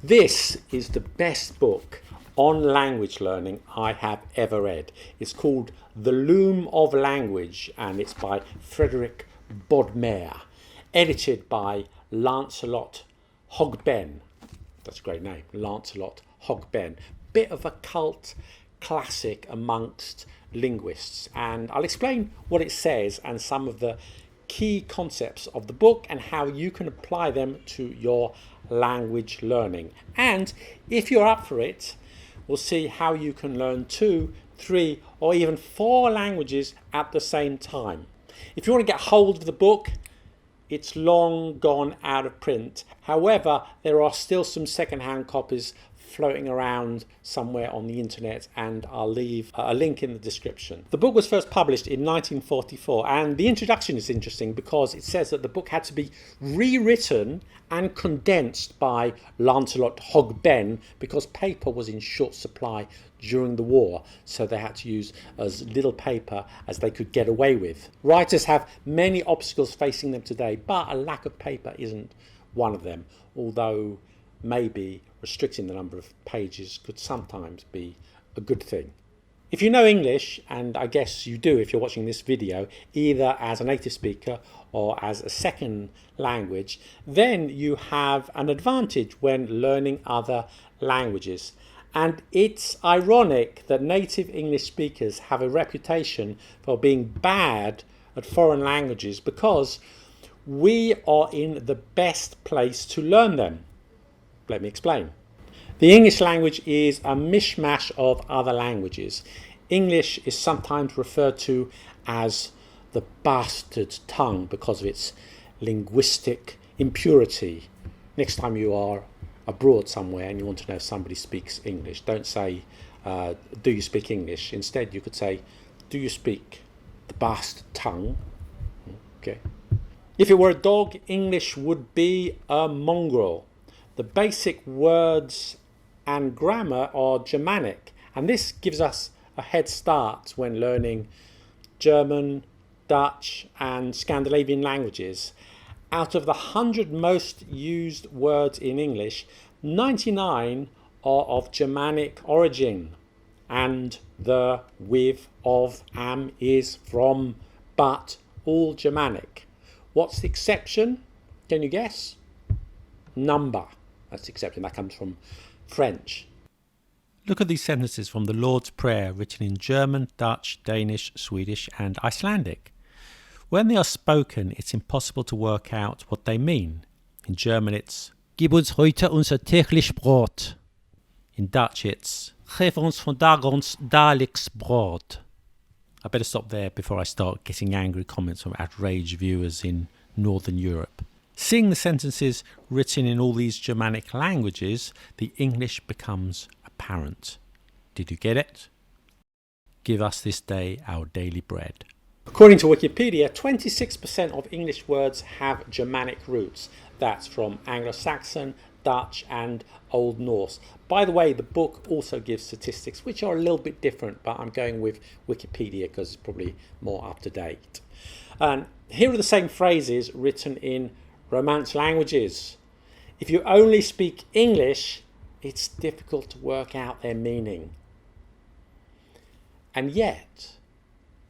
This is the best book on language learning I have ever read. It's called The Loom of Language and it's by Frederic Bodmer, edited by Lancelot Hogben. That's a great name, Lancelot Hogben. Bit of a cult classic amongst linguists, and I'll explain what it says and some of the key concepts of the book and how you can apply them to your language learning. And if you're up for it, we'll see how you can learn 2, 3 or even 4 languages at the same time. If you want to get hold of the book, it's long gone out of print. However, there are still some second-hand copies floating around somewhere on the internet, and I'll leave a link in the description. The book was first published in 1944, and the introduction is interesting because it says that the book had to be rewritten and condensed by Lancelot Hogben because paper was in short supply during the war, so they had to use as little paper as they could get away with. Writers have many obstacles facing them today, but a lack of paper isn't one of them, although maybe restricting the number of pages could sometimes be a good thing. If you know English, and I guess you do if you're watching this video, either as a native speaker or as a second language, then you have an advantage when learning other languages. And it's ironic that native English speakers have a reputation for being bad at foreign languages because we are in the best place to learn them. Let me explain. The English language is a mishmash of other languages. English is sometimes referred to as the bastard tongue because of its linguistic impurity. Next time you are abroad somewhere and you want to know if somebody speaks English, don't say, do you speak English? Instead, you could say, do you speak the bastard tongue? Okay. If it were a dog, English would be a mongrel. The basic words and grammar are Germanic, and this gives us a head start when learning German, Dutch and Scandinavian languages. Out of the 100 most used words in English, 99 are of Germanic origin, and the, with, of, am, is, from, but, all Germanic. What's the exception? Can you guess? Number. That's the exception. That comes from French. Look at these sentences from the Lord's Prayer written in German, Dutch, Danish, Swedish and Icelandic. When they are spoken, it's impossible to work out what they mean. In German it's Gib uns heute unser täglich Brot. In Dutch it's Geef ons vandaag ons dagelijks brood. I better stop there before I start getting angry comments from outraged viewers in Northern Europe. Seeing the sentences written in all these Germanic languages, the English becomes apparent. Did you get it? Give us this day our daily bread. According to Wikipedia, 26% of English words have Germanic roots. That's from Anglo-Saxon, Dutch and Old Norse. By the way, the book also gives statistics which are a little bit different, but I'm going with Wikipedia because it's probably more up to date. And here are the same phrases written in Romance languages. If you only speak English, it's difficult to work out their meaning. And yet,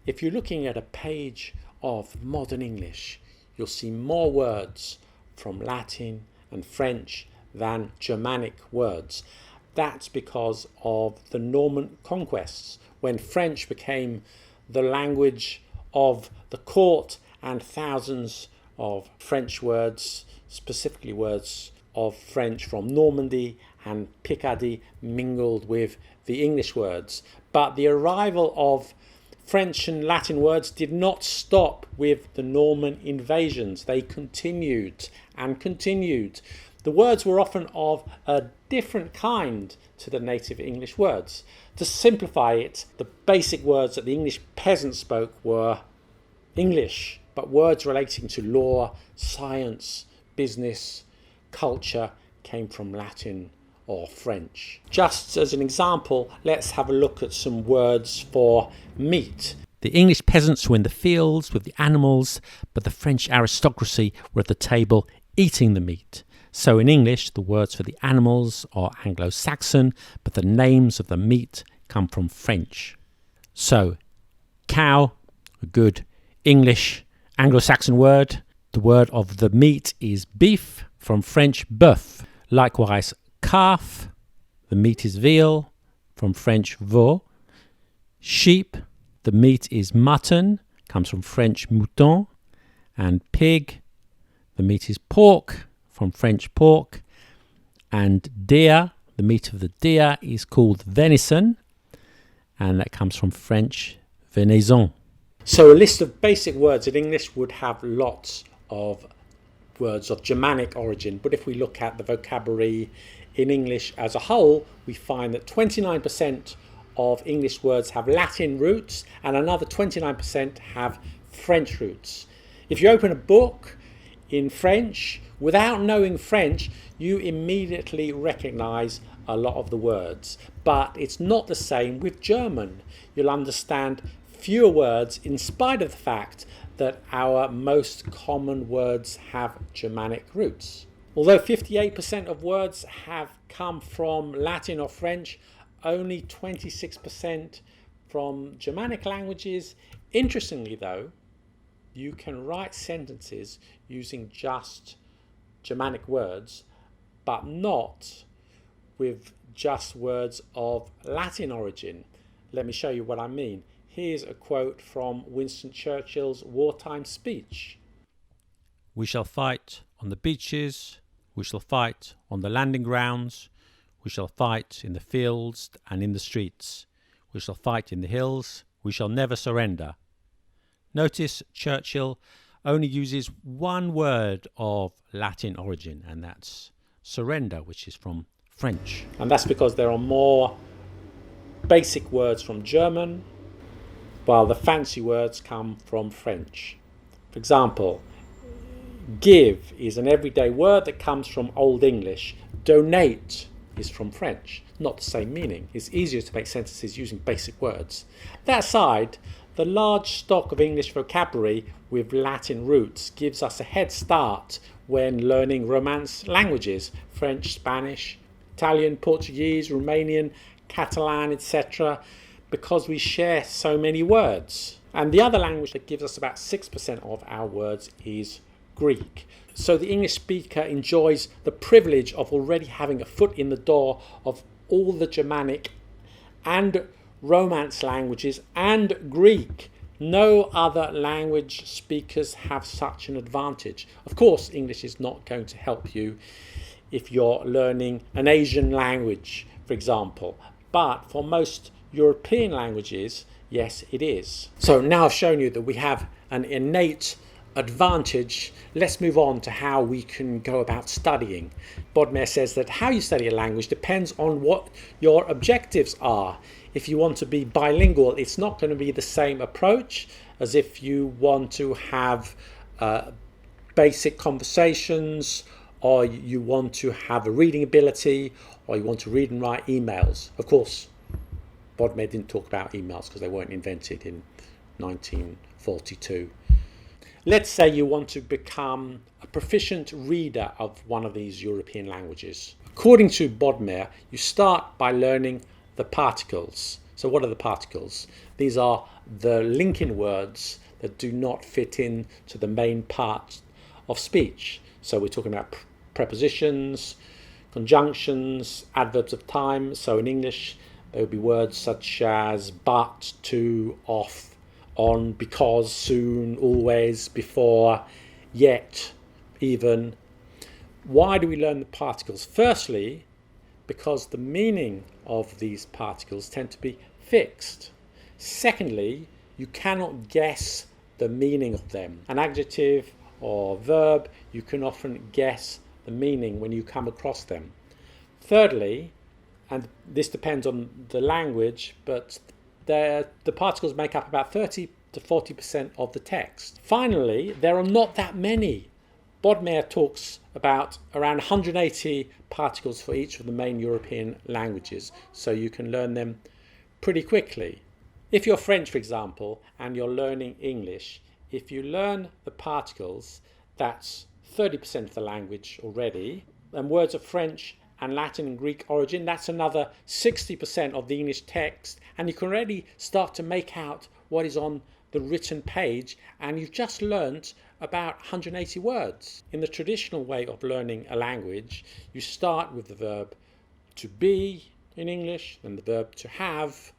if you're looking at a page of modern English, you'll see more words from Latin and French than Germanic words. That's because of the Norman conquests, when French became the language of the court and thousands of French words, specifically words of French from Normandy and Picardy, mingled with the English words. But the arrival of French and Latin words did not stop with the Norman invasions. They continued and continued. The words were often of a different kind to the native English words. To simplify it, the basic words that the English peasants spoke were English, but words relating to law, science, business, culture came from Latin or French. Just as an example, let's have a look at some words for meat. The English peasants were in the fields with the animals, but the French aristocracy were at the table eating the meat. So in English, the words for the animals are Anglo-Saxon, but the names of the meat come from French. So cow, a good English Anglo-Saxon word. The word of the meat is beef, from French bœuf. Likewise, calf, the meat is veal, from French veau. Sheep, the meat is mutton, comes from French mouton. And pig, the meat is pork, from French pork. And deer, the meat of the deer is called venison, and that comes from French venaison. So a list of basic words in English would have lots of words of Germanic origin, but if we look at the vocabulary in English as a whole, we find that 29% of English words have Latin roots and another 29% have French roots. If you open a book in French, without knowing French, you immediately recognize a lot of the words. But it's not the same with German. You'll understand fewer words in spite of the fact that our most common words have Germanic roots. Although 58% of words have come from Latin or French, only 26% from Germanic languages. Interestingly though, you can write sentences using just Germanic words, but not with just words of Latin origin. Let me show you what I mean. Here's a quote from Winston Churchill's wartime speech. We shall fight on the beaches, we shall fight on the landing grounds, we shall fight in the fields and in the streets, we shall fight in the hills, we shall never surrender. Notice Churchill only uses one word of Latin origin, and that's surrender, which is from French. And that's because there are more basic words from German, while the fancy words come from French. For example, give is an everyday word that comes from Old English. Donate is from French. Not the same meaning. It's easier to make sentences using basic words. That aside, the large stock of English vocabulary with Latin roots gives us a head start when learning Romance languages, French, Spanish, Italian, Portuguese, Romanian, Catalan, etc., because we share so many words. And the other language that gives us about 6% of our words is Greek. So the English speaker enjoys the privilege of already having a foot in the door of all the Germanic and Romance languages and Greek. No other language speakers have such an advantage. Of course, English is not going to help you if you're learning an Asian language, for example. But for most European languages, yes, it is. So now I've shown you that we have an innate advantage. Let's move on to how we can go about studying. Bodmer says that how you study a language depends on what your objectives are. If you want to be bilingual, it's not going to be the same approach as if you want to have basic conversations, or you want to have a reading ability, or you want to read and write emails. Of course, Bodmer didn't talk about emails because they weren't invented in 1942. Let's say you want to become a proficient reader of one of these European languages. According to Bodmer, you start by learning the particles. So what are the particles? These are the linking words that do not fit in to the main part of speech. So we're talking about prepositions, conjunctions, adverbs of time. So in English, there would be words such as but, to, off, on, because, soon, always, before, yet, even. Why do we learn the particles? Firstly, because the meaning of these particles tend to be fixed. Secondly, you cannot guess the meaning of them. An adjective or verb, you can often guess the meaning when you come across them. Thirdly, and this depends on the language, but the particles make up about 30 to 40% of the text. Finally, there are not that many. Bodmer talks about around 180 particles for each of the main European languages, so you can learn them pretty quickly. If you're French, for example, and you're learning English, if you learn the particles, that's 30% of the language already. and words of French and Latin and Greek origin. That's another 60% of the English text, and you can already start to make out what is on the written page, and you've just learnt about 180 words. In the traditional way of learning a language, you start with the verb to be in English, then the verb to have.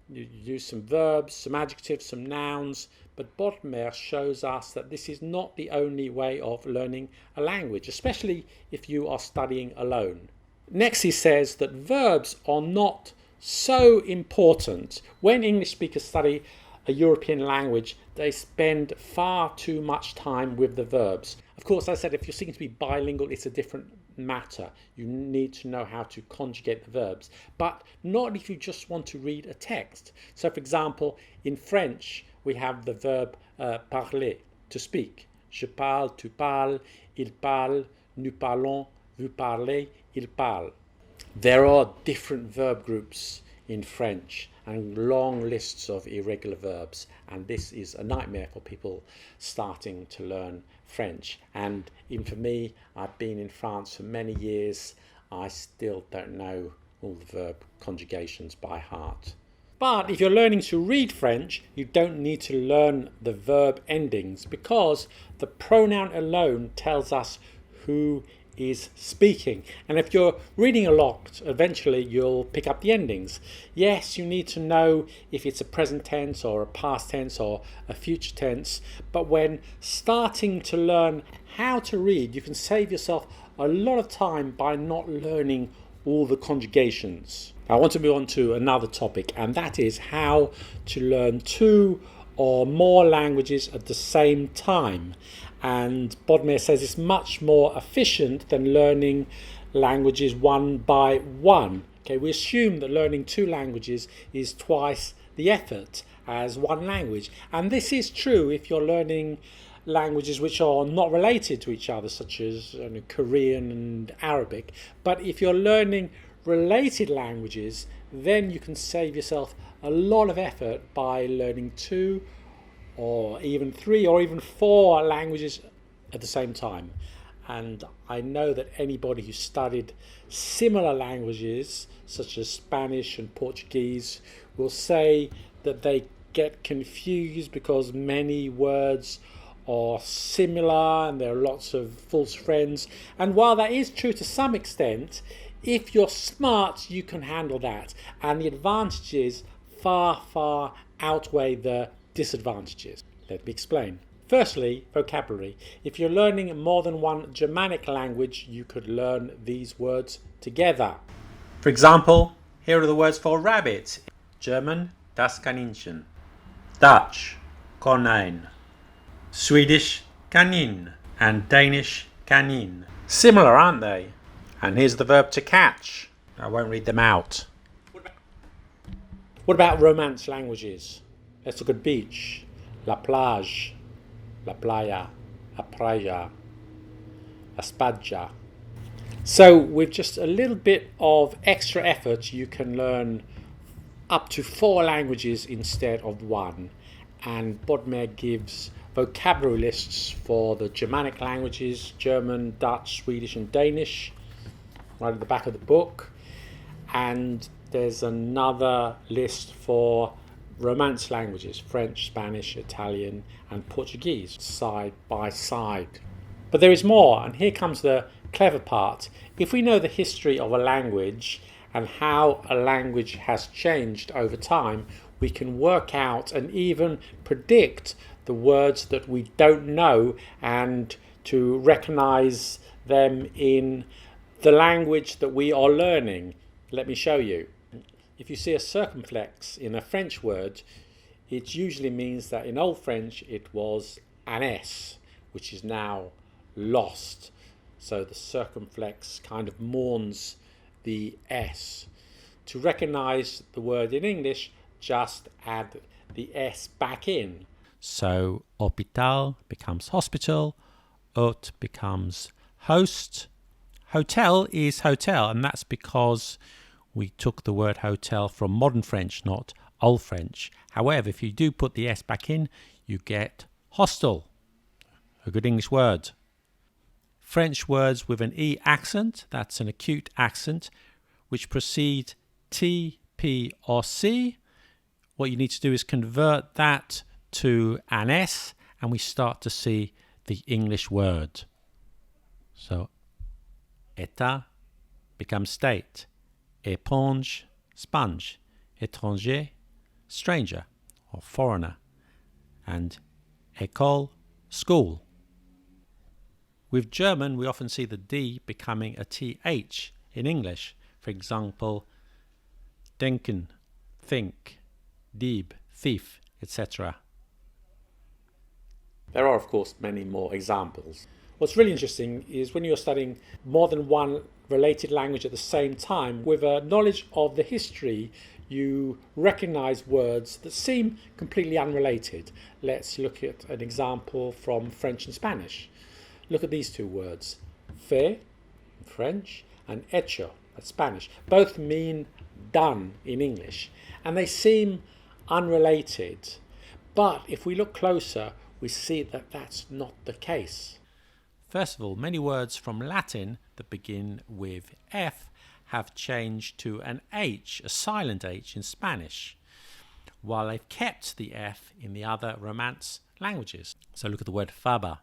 You use some verbs, some adjectives, some nouns, but Bodmer shows us that this is not the only way of learning a language, especially if you are studying alone. Next, he says that verbs are not so important. When English speakers study a European language, they spend far too much time with the verbs. Of course, as I said, if you're seeking to be bilingual, it's a different matter. You need to know how to conjugate the verbs, but not if you just want to read a text. So, for example, in French, we have the verb parler, to speak. Je parle, tu parles, il parle, nous parlons, vous parlez, il parle. There are different verb groups in French and long lists of irregular verbs, and this is a nightmare for people starting to learn French. And even for me, I've been in France for many years, I still don't know all the verb conjugations by heart. But if you're learning to read French, you don't need to learn the verb endings, because the pronoun alone tells us who is speaking. And if you're reading a lot, eventually you'll pick up the endings. Yes, you need to know if it's a present tense or a past tense or a future tense, but when starting to learn how to read, you can save yourself a lot of time by not learning all the conjugations. I want to move on to another topic, and that is how to learn 2 or more languages at the same time. And Bodmer says it's much more efficient than learning languages one by one. Okay, we assume that learning 2 languages is twice the effort as one language. And this is true if you're learning languages which are not related to each other, such as Korean and Arabic. But if you're learning related languages, then you can save yourself a lot of effort by learning 2 or even 3 or even 4 languages at the same time. And I know that anybody who studied similar languages such as Spanish and Portuguese will say that they get confused because many words are similar and there are lots of false friends. And while that is true to some extent, if you're smart, you can handle that, and the advantages far outweigh the disadvantages. Let me explain. Firstly, vocabulary. If you're learning more than one Germanic language, you could learn these words together. For example, here are the words for rabbit. German, das Kaninchen. Dutch, konijn. Swedish, kanin. And Danish, kanin. Similar, aren't they? And here's the verb to catch. I won't read them out. What about Romance languages? Let's look at beach. La plage, la playa, la praia, la spiaggia. So with just a little bit of extra effort, you can learn up to 4 languages instead of 1. And Bodmer gives vocabulary lists for the Germanic languages, German, Dutch, Swedish and Danish, right at the back of the book. And there's another list for Romance languages, French, Spanish, Italian and Portuguese, side by side. But there is more, and here comes the clever part. If we know the history of a language and how a language has changed over time, we can work out and even predict the words that we don't know and to recognize them in the language that we are learning. Let me show you. If you see a circumflex in a French word, it usually means that in Old French it was an S, which is now lost. So the circumflex kind of mourns the S. To recognize the word in English, just add the S back in. So hôpital becomes hospital, hôte becomes host, hotel is hotel, and that's because we took the word hotel from modern French, not Old French. However, if you do put the S back in, you get hostel, a good English word. French words with an E accent, that's an acute accent, which precede T, P or C. What you need to do is convert that to an S and we start to see the English word. So, état becomes state. Éponge, sponge. Étranger, stranger or foreigner. And école, school. With German, we often see the D becoming a TH in English. For example, denken, think, Dieb, thief, etc. There are, of course, many more examples. What's really interesting is when you're studying more than one related language at the same time, with a knowledge of the history, you recognize words that seem completely unrelated. Let's look at an example from French and Spanish. Look at these two words, fait, in French, and hecho, that's Spanish. Both mean done in English, and they seem unrelated. But if we look closer, we see that that's not the case. First of all, many words from Latin that begin with F have changed to an H, a silent H in Spanish, while they've kept the F in the other Romance languages. So look at the word fava,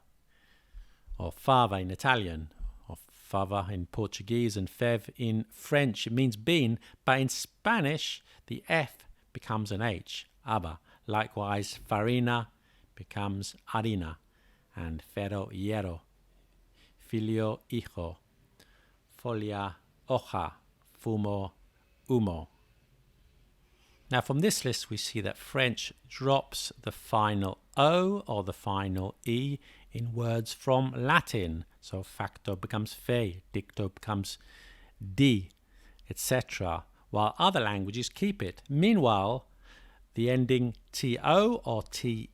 or fava in Italian, or fava in Portuguese, and fev in French. It means bean, but in Spanish, the F becomes an H, aba. Likewise, farina becomes harina, and ferro, hierro, filio, hijo, folia, hoja, fumo, humo. Now from this list we see that French drops the final O or the final E in words from Latin. So facto becomes fe, dicto becomes di, etc. While other languages keep it. Meanwhile, the ending to or te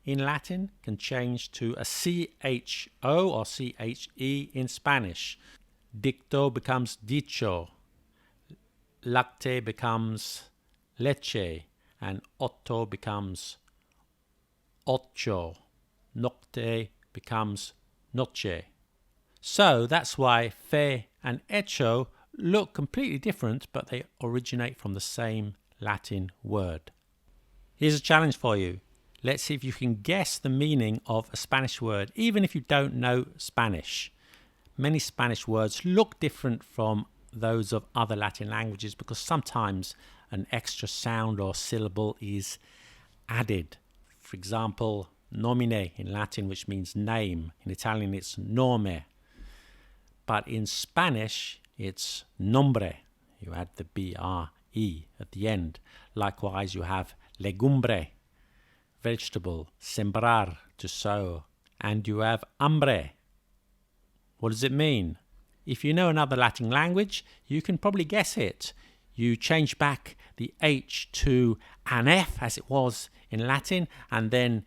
in Latin can change to a cho or che in Spanish. Dicto becomes dicho, lacte becomes leche, and otto becomes ocho, nocte becomes noche. So that's why fe and hecho look completely different, but they originate from the same Latin word. Here's a challenge for you. Let's see if you can guess the meaning of a Spanish word, even if you don't know Spanish. Many Spanish words look different from those of other Latin languages because sometimes an extra sound or syllable is added. For example, nomine in Latin, which means name. In Italian, it's nome. But in Spanish, it's nombre. You add the B-R-E at the end. Likewise, you have legumbre, vegetable, sembrar, to sow. And you have hambre. What does it mean? If you know another Latin language, you can probably guess it. You change back the H to an F as it was in Latin, and then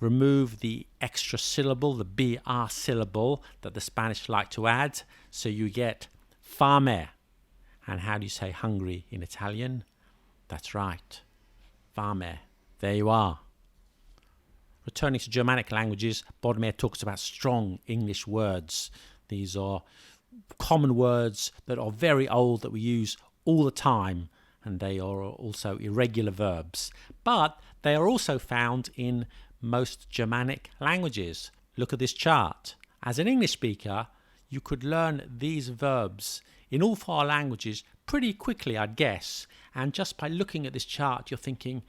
remove the extra syllable, the BR syllable that the Spanish like to add. So you get fame. And how do you say hungry in Italian? That's right, fame. There you are. Returning to Germanic languages, Bodmer talks about strong English words. These are common words that are very old that we use all the time, and they are also irregular verbs. But they are also found in most Germanic languages. Look at this chart. As an English speaker, you could learn these verbs in all four languages pretty quickly, I'd guess. And just by looking at this chart, you're thinking,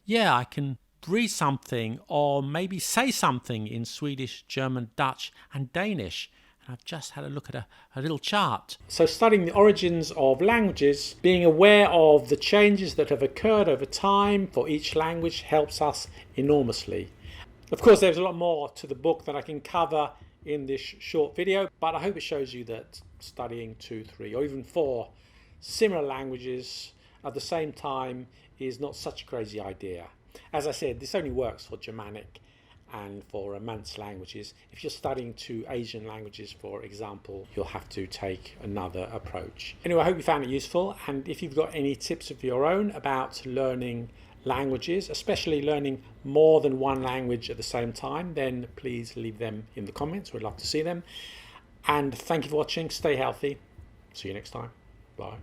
yeah, I can read something or maybe say something in Swedish, German, Dutch and Danish. And I've just had a look at a little chart. So studying the origins of languages, being aware of the changes that have occurred over time for each language helps us enormously. Of course, there's a lot more to the book that I can cover in this short video, but I hope it shows you that studying 2, 3 or even 4 similar languages at the same time is not such a crazy idea. As I said, this only works for Germanic and for Romance languages. If you're studying 2 Asian languages, for example, you'll have to take another approach. Anyway, I hope you found it useful, and if you've got any tips of your own about learning languages, especially learning more than one language at the same time, then please leave them in the comments. We'd love to see them. And thank you for watching. Stay healthy. See you next time. Bye.